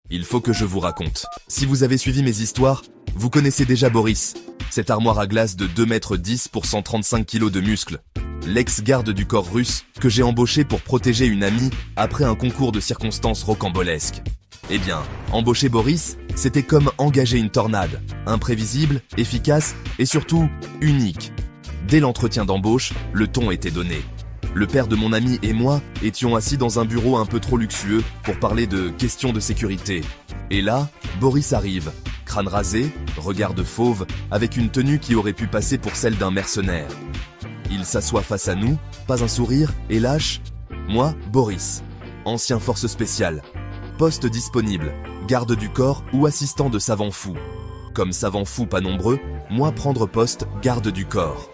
Il faut que je vous raconte. Si vous avez suivi mes histoires, vous connaissez déjà Boris, cette armoire à glace de 2,10 m pour 135 kg de muscles. L'ex-garde du corps russe que j'ai embauché pour protéger une amie après un concours de circonstances rocambolesques. Eh bien, embaucher Boris, c'était comme engager une tornade, imprévisible, efficace et surtout unique. Dès l'entretien d'embauche, le ton était donné. Le père de mon ami et moi étions assis dans un bureau un peu trop luxueux pour parler de questions de sécurité. Et là, Boris arrive, crâne rasé, regard de fauve, avec une tenue qui aurait pu passer pour celle d'un mercenaire. Il s'assoit face à nous, pas un sourire, et lâche « Moi, Boris, ancien force spéciale, poste disponible, garde du corps ou assistant de savant fou. Comme savant fou pas nombreux, moi prendre poste garde du corps. »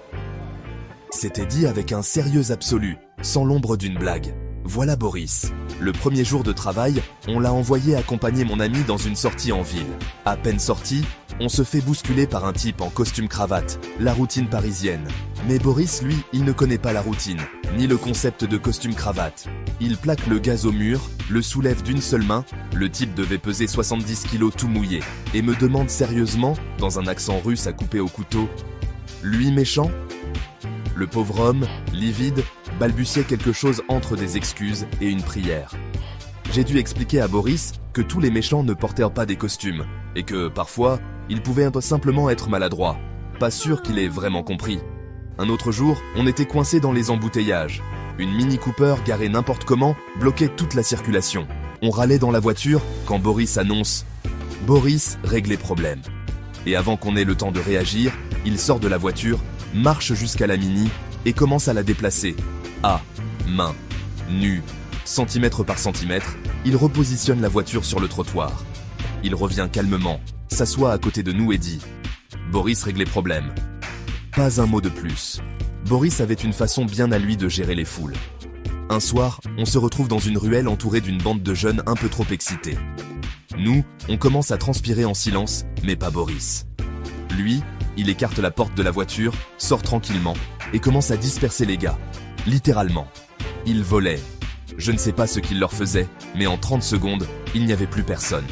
C'était dit avec un sérieux absolu, sans l'ombre d'une blague. Voilà Boris. Le premier jour de travail, on l'a envoyé accompagner mon ami dans une sortie en ville. À peine sorti, on se fait bousculer par un type en costume-cravate, la routine parisienne. Mais Boris, lui, il ne connaît pas la routine, ni le concept de costume-cravate. Il plaque le gaz au mur, le soulève d'une seule main, le type devait peser 70 kg tout mouillé, et me demande sérieusement, dans un accent russe à couper au couteau, « Lui méchant ?» Le pauvre homme, livide, balbutiait quelque chose entre des excuses et une prière. J'ai dû expliquer à Boris que tous les méchants ne portaient pas des costumes, et que, parfois, ils pouvaient simplement être maladroits. Pas sûr qu'il ait vraiment compris. Un autre jour, on était coincé dans les embouteillages. Une Mini Cooper garée n'importe comment bloquait toute la circulation. On râlait dans la voiture quand Boris annonce « Boris règle les problèmes ». Et avant qu'on ait le temps de réagir, il sort de la voiture, marche jusqu'à la Mini et commence à la déplacer. À main, nue, centimètre par centimètre, il repositionne la voiture sur le trottoir. Il revient calmement, s'assoit à côté de nous et dit « Boris règle les problèmes ». Pas un mot de plus. Boris avait une façon bien à lui de gérer les foules. Un soir, on se retrouve dans une ruelle entourée d'une bande de jeunes un peu trop excités. Nous, on commence à transpirer en silence, mais pas Boris. Lui, il écarte la porte de la voiture, sort tranquillement et commence à disperser les gars. Littéralement. Il volait. Je ne sais pas ce qu'il leur faisait, mais en 30 secondes, il n'y avait plus personne.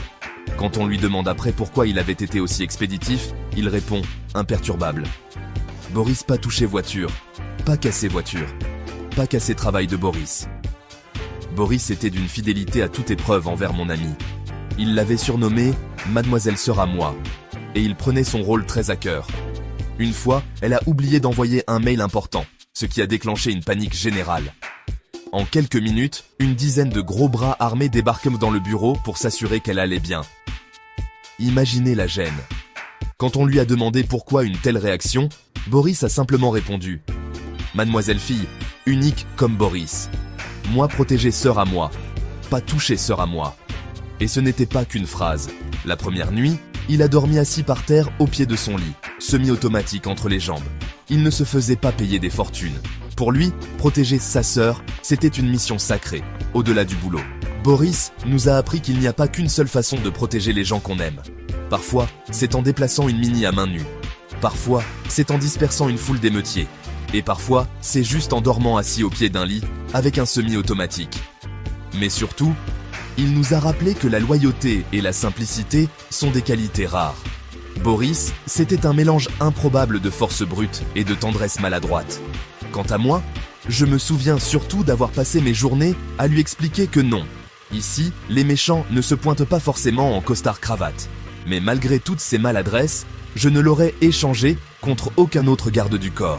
Quand on lui demande après pourquoi il avait été aussi expéditif, il répond « imperturbable ». Boris pas touché voiture, pas cassé voiture, pas cassé travail de Boris. Boris était d'une fidélité à toute épreuve envers mon ami. Il l'avait surnommée « Mademoiselle Sœur à moi ». Et il prenait son rôle très à cœur. Une fois, elle a oublié d'envoyer un mail important, ce qui a déclenché une panique générale. En quelques minutes, une dizaine de gros bras armés débarquent dans le bureau pour s'assurer qu'elle allait bien. Imaginez la gêne. Quand on lui a demandé pourquoi une telle réaction, Boris a simplement répondu « Mademoiselle fille, unique comme Boris. Moi protéger sœur à moi, pas toucher sœur à moi. » Et ce n'était pas qu'une phrase. La première nuit, il a dormi assis par terre au pied de son lit, semi-automatique entre les jambes. Il ne se faisait pas payer des fortunes. Pour lui, protéger sa sœur, c'était une mission sacrée, au-delà du boulot. Boris nous a appris qu'il n'y a pas qu'une seule façon de protéger les gens qu'on aime. Parfois, c'est en déplaçant une Mini à main nue. Parfois, c'est en dispersant une foule d'émeutiers. Et parfois, c'est juste en dormant assis au pied d'un lit, avec un semi-automatique. Mais surtout, il nous a rappelé que la loyauté et la simplicité sont des qualités rares. Boris, c'était un mélange improbable de force brute et de tendresse maladroite. Quant à moi, je me souviens surtout d'avoir passé mes journées à lui expliquer que non. Ici, les méchants ne se pointent pas forcément en costard-cravate. Mais malgré toutes ces maladresses, je ne l'aurais échangé contre aucun autre garde du corps.